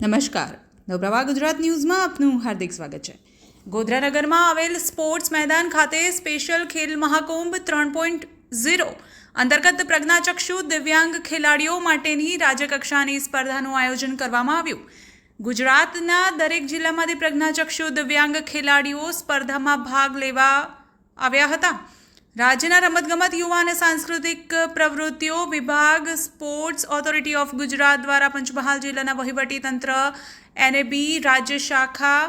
નમસ્કાર, નવપ્રવાહ ગુજરાત ન્યૂઝમાં આપનું હાર્દિક સ્વાગત છે। ગોધરાનગરમાં આવેલ સ્પોર્ટ્સ મેદાન ખાતે સ્પેશિયલ ખેલ મહાકુંભ 3.0 અંતર્ગત પ્રજ્ઞાચક્ષુ દિવ્યાંગ ખેલાડીઓ માટેની રાજ્યકક્ષાની સ્પર્ધાનું આયોજન કરવામાં આવ્યું। ગુજરાતના દરેક જિલ્લામાંથી પ્રજ્ઞાચક્ષુ દિવ્યાંગ ખેલાડીઓ સ્પર્ધામાં ભાગ લેવા આવ્યા હતા। રાજ્યના રમતગમત યુવા અને સાંસ્કૃતિક પ્રવૃત્તિઓ વિભાગ સ્પોર્ટ્સ ઓથોરિટી ઓફ ગુજરાત દ્વારા પંચમહાલ જિલ્લાના વહીવટીતંત્ર એનએબી રાજ્ય શાખા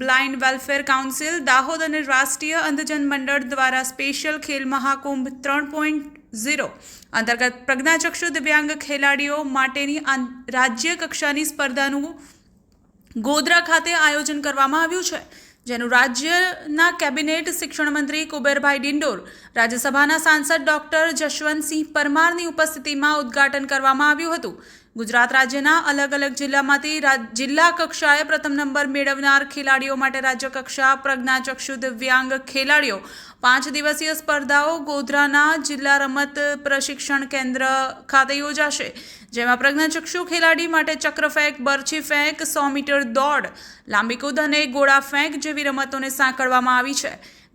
બ્લાઇન્ડ વેલફેર કાઉન્સિલ દાહોદ અને રાષ્ટ્રીય અંધજન મંડળ દ્વારા સ્પેશિયલ ખેલ મહાકુંભ 3.0 અંતર્ગત પ્રજ્ઞાચક્ષુ દિવ્યાંગ ખેલાડીઓ માટેની રાજ્ય કક્ષાની સ્પર્ધાનું ગોધરા ખાતે આયોજન કરવામાં આવ્યું છે, જેનું રાજ્યના કેબિનેટ શિક્ષણ મંત્રી કુબેરભાઈ ડિંડોર, રાજ્યસભાના સાંસદ ડોક્ટર જશવંતસિંહ પરમારની ઉપસ્થિતિમાં ઉદ્ઘાટન કરવામાં આવ્યું હતું। ગુજરાત રાજ્યના અલગ અલગ જિલ્લામાંથી જિલ્લા કક્ષાએ પ્રથમ નંબર મેળવનાર ખેલાડીઓ માટે રાજ્યકક્ષા પ્રજ્ઞાચક્ષુ દિવ્યાંગ ખેલાડીઓ 5 દિવસીય સ્પર્ધાઓ ગોધરાના જિલ્લા રમત પ્રશિક્ષણ કેન્દ્ર ખાતે યોજાશે, જેમાં પ્રજ્ઞાચક્ષુ ખેલાડી માટે ચક્ર ફેંક, બરછી ફેંક, 100 મીટર દોડ, લાંબી કૂદ અને ગોળા ફેંક જેવી રમતોને સાંકળવામાં આવી છે।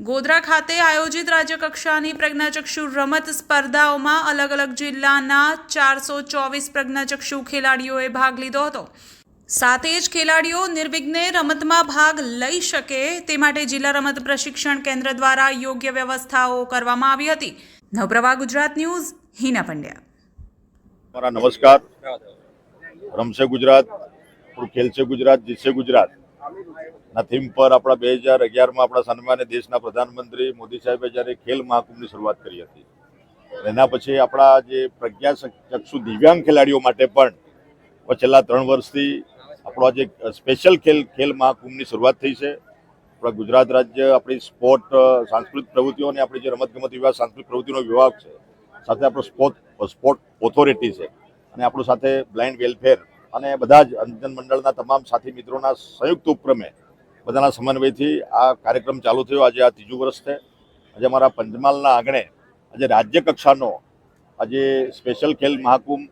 ગોધરા ખાતે આયોજિત રાજ્યકક્ષાની પ્રજ્ઞાચક્ષુ રમત સ્પર્ધાઓમાં અલગ અલગ જિલ્લાના 424 પ્રજ્ઞાચક્ષુ ખેલાડીઓએ ભાગ લીધો હતો। સાથે જ ખેલાડીઓ નિર્વિઘ્ને રમતમાં ભાગ લઈ શકે તે માટે જિલ્લા રમત પ્રશિક્ષણ કેન્દ્ર દ્વારા યોગ્ય વ્યવસ્થાઓ કરવામાં આવી હતી। નવપ્રવાહ ગુજરાત ન્યૂઝ, હિના પંડ્યા। નમસ્કાર। રમશે ગુજરાત, ખેલશે ગુજરાત, જીતશે ગુજરાત ના થીમ પર આપણા 2011માં આપણા સન્માનીય દેશના પ્રધાનમંત્રી મોદી સાહેબે જ્યારે ખેલ મહાકુંભની શરૂઆત કરી હતી, એના પછી આપણા જે પ્રજ્ઞાચક્ષુ દિવ્યાંગ ખેલાડીઓ માટે પણ છેલ્લા 3 વર્ષથી આપણો આજે સ્પેશિયલ ખેલ મહાકુંભની શરૂઆત થઈ છે। આપણા ગુજરાત રાજ્ય આપણી સ્પોર્ટ સાંસ્કૃતિક પ્રવૃત્તિઓ અને આપણી જે રમતગમત વિભાગ સાંસ્કૃતિક પ્રવૃત્તિનો વિભાગ છે, સાથે આપણો સ્પોર્ટ ઓથોરિટી છે અને આપણું સાથે બ્લાઇન્ડ વેલફેર અને બધા જ અંધજન મંડળના તમામ સાથી મિત્રોના સંયુક્ત ઉપક્રમે બધાના સમન્વયથી આ કાર્યક્રમ ચાલુ થયો। આજે આ 3જું વર્ષ છે। આજે અમારા પંચમહાલના આંગણે આજે રાજ્ય કક્ષાનો આજે સ્પેશિયલ ખેલ મહાકુંભ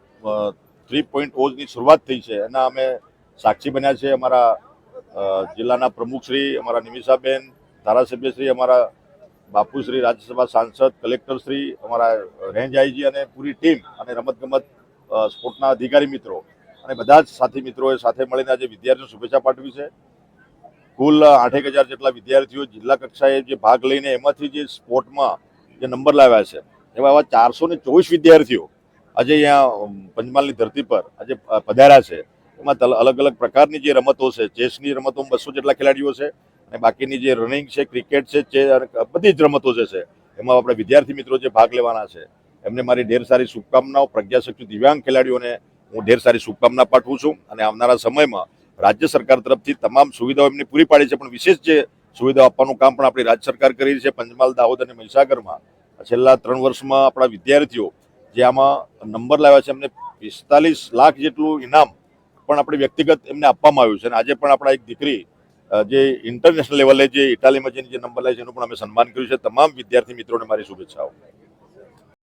3.0ની શરૂઆત થઈ છે, એના અમે સાક્ષી બન્યા છે। અમારા જિલ્લાના પ્રમુખશ્રી, અમારા નિમિષાબેન, ધારાસભ્યશ્રી, અમારા બાપુશ્રી, રાજ્યસભા સાંસદ, કલેક્ટરશ્રી, અમારા રેન્જ આઈજી અને પૂરી ટીમ અને રમતગમત સ્પોર્ટના અધિકારી મિત્રો અને બધા જ સાથી મિત્રોએ સાથે મળીને આજે વિદ્યાર્થીઓને શુભેચ્છા પાઠવી છે। કુલ 8,000 જેટલા વિદ્યાર્થીઓ જિલ્લા કક્ષાએ જે ભાગ લઈને એમાંથી જે સ્પોર્ટમાં જે નંબર લાવ્યા છે, એવા 424 વિદ્યાર્થીઓ આજે અહીંયા પંચમહાલની ધરતી પર આજે પધાર્યા છે। એમાં અલગ અલગ પ્રકારની જે રમતો છે, ચેસની રમતોમાં 200 જેટલા ખેલાડીઓ છે અને બાકીની જે રનિંગ છે, ક્રિકેટ છે, બધી જ રમતો જે છે એમાં આપણે વિદ્યાર્થી મિત્રો જે ભાગ લેવાના છે એમને મારી ઢેર સારી શુભકામનાઓ। પ્રજ્ઞાચક્ષુ દિવ્યાંગ ખેલાડીઓને હું ઢેર સારી શુભકામના પાઠવું છું અને આવનારા સમયમાં રાજ્ય સરકાર તરફથી તમામ સુવિધાઓ એમને પૂરી પાડી છે, પણ વિશેષ જે સુવિધાઓ આપવાનું કામ પણ આપણી રાજ્ય સરકાર કરી રહી છે। પંચમહાલ, દાહોદ અને મહીસાગરમાં છેલ્લા 3 વર્ષમાં આપણા વિદ્યાર્થીઓ જે આમાં નંબર લાવ્યા છે એમને 45 લાખ જેટલું ઇનામ પણ આપણે વ્યક્તિગત એમને આપવામાં આવ્યું છે અને આજે પણ આપણા એક દીકરી જે ઇન્ટરનેશનલ લેવલે જે ઇટાલીમાં જે નંબર લાવી છે એનું પણ અમે સન્માન કર્યું છે। તમામ વિદ્યાર્થી મિત્રોને મારી શુભેચ્છાઓ।